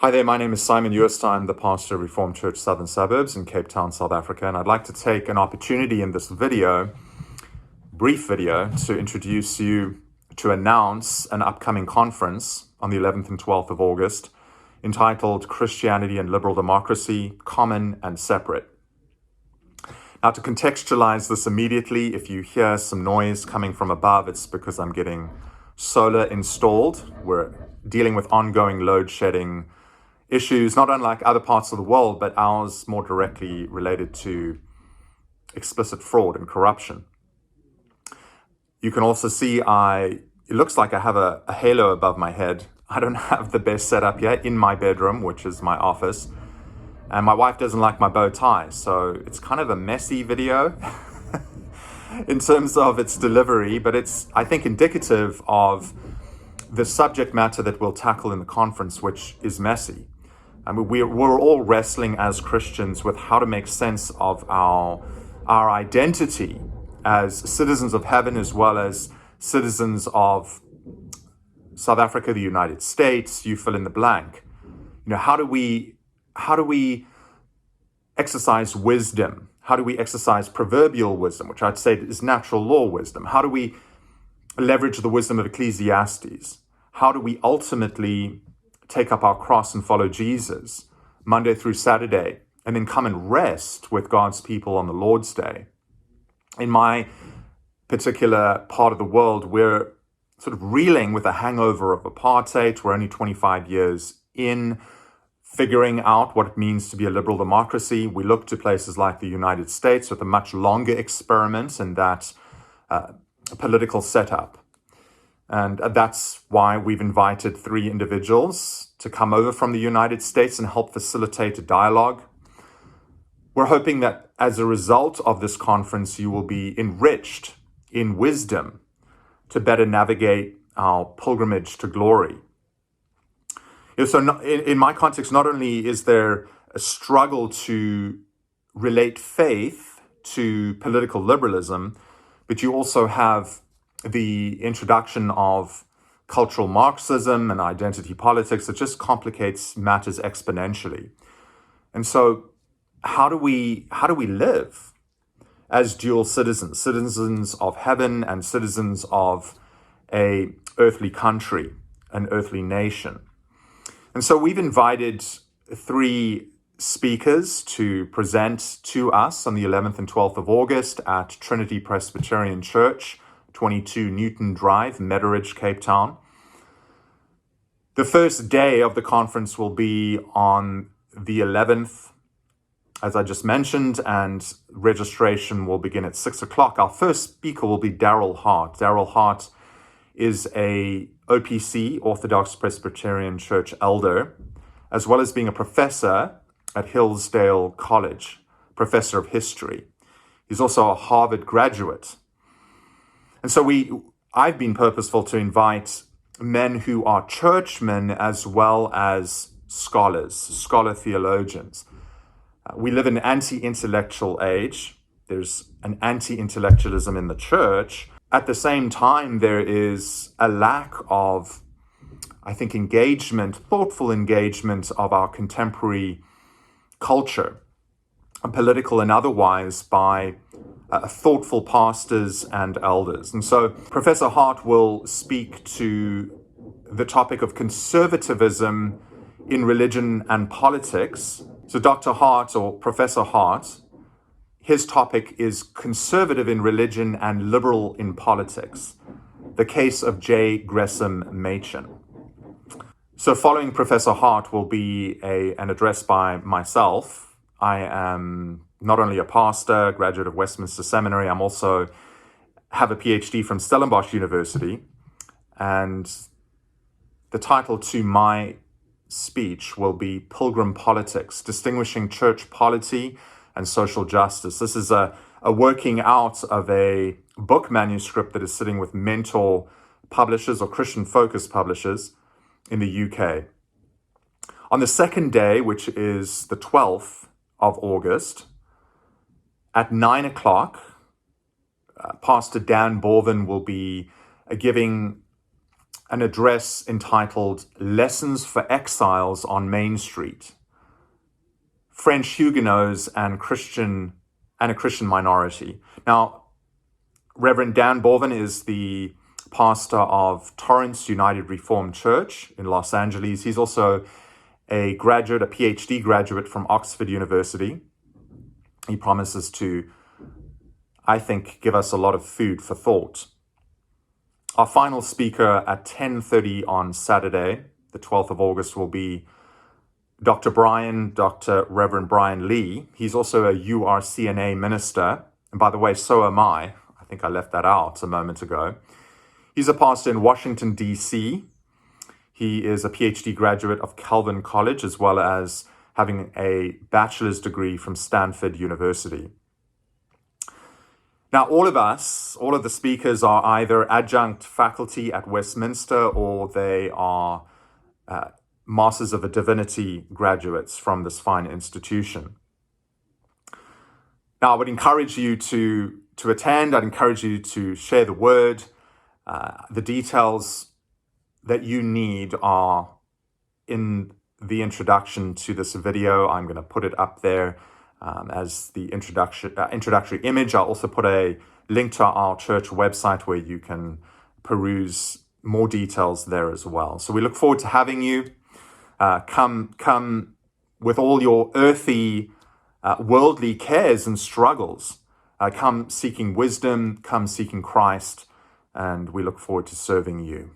Hi there, my name is Simon Uester. I'm the pastor of Reformed Church Southern Suburbs in Cape Town, South Africa, and I'd like to take an opportunity in this brief video, to introduce you to announce an upcoming conference on the 11th and 12th of August entitled Christianity and Liberal Democracy, Common and Separate. Now, to contextualize this immediately, if you hear some noise coming from above, it's because I'm getting solar installed. We're dealing with ongoing load shedding issues, not unlike other parts of the world, but ours more directly related to explicit fraud and corruption. You can also see it looks like I have a halo above my head. I don't have the best setup yet in my bedroom, which is my office. And my wife doesn't like my bow tie, so it's kind of a messy video in terms of its delivery, but it's, I think, indicative of the subject matter that we'll tackle in the conference, which is messy. I mean, we're all wrestling as Christians with how to make sense of our identity as citizens of heaven, as well as citizens of South Africa, the United States, you fill in the blank. You know, how do we exercise wisdom? How do we exercise proverbial wisdom, which I'd say is natural law wisdom? How do we leverage the wisdom of Ecclesiastes? How do we ultimately take up our cross and follow Jesus Monday through Saturday, and then come and rest with God's people on the Lord's Day? In my particular part of the world, we're sort of reeling with a hangover of apartheid. We're only 25 years in, figuring out what it means to be a liberal democracy. We look to places like the United States with a much longer experiment in that political setup. And that's why we've invited 3 individuals to come over from the United States and help facilitate a dialogue. We're hoping that as a result of this conference, you will be enriched in wisdom to better navigate our pilgrimage to glory. So in my context, not only is there a struggle to relate faith to political liberalism, but you also have the introduction of cultural Marxism and identity politics that just complicates matters exponentially. And so how do we live as dual citizens of heaven and citizens of a earthly country, an earthly nation? And so we've invited 3 speakers to present to us on the 11th and 12th of August at Trinity Presbyterian Church, 22 Newton Drive, Metteridge, Cape Town. The first day of the conference will be on the 11th, as I just mentioned, and registration will begin at 6 o'clock. Our first speaker will be Daryl Hart. Daryl Hart is a OPC, Orthodox Presbyterian Church elder, as well as being a professor at Hillsdale College, professor of history. He's also a Harvard graduate. And so I've been purposeful to invite men who are churchmen as well as scholar theologians. We live in an anti-intellectual age. There's an anti-intellectualism in the church. At the same time, there is a lack of, I think, thoughtful engagement of our contemporary culture, political and otherwise, by thoughtful pastors and elders. And so Professor Hart will speak to the topic of conservatism in religion and politics. So Dr. Hart, or Professor Hart, his topic is conservative in religion and liberal in politics, the case of J. Gresham Machen. So following Professor Hart will be an address by myself. I am not only a pastor, graduate of Westminster Seminary, I'm also have a PhD from Stellenbosch University. And the title to my speech will be Pilgrim Politics, Distinguishing Church Polity and Social Justice. This is a working out of a book manuscript that is sitting with Mentor publishers, or Christian-focused publishers, in the UK. On the second day, which is the 12th of August, at 9 o'clock, Pastor Dan Borvin will be giving an address entitled Lessons for Exiles on Main Street, French Huguenots and a Christian Minority. Now, Reverend Dan Borvin is the pastor of Torrance United Reformed Church in Los Angeles. He's also a PhD graduate from Oxford University. He promises to, I think, give us a lot of food for thought. Our final speaker at 10:30 on Saturday, the 12th of August, will be Dr. Reverend Brian Lee. He's also a URCNA minister. And by the way, so am I. I think I left that out a moment ago. He's a pastor in Washington, D.C. He is a PhD graduate of Calvin College, as well as having a bachelor's degree from Stanford University. Now, all of the speakers are either adjunct faculty at Westminster or they are Masters of Divinity graduates from this fine institution. Now, I would encourage you to attend. I'd encourage you to share the word. The details that you need are in the introduction to this video. I'm going to put it up there as the introductory image. I'll also put a link to our church website where you can peruse more details there as well. So we look forward to having you. Come with all your earthy, worldly cares and struggles. Come seeking wisdom, come seeking Christ, and we look forward to serving you.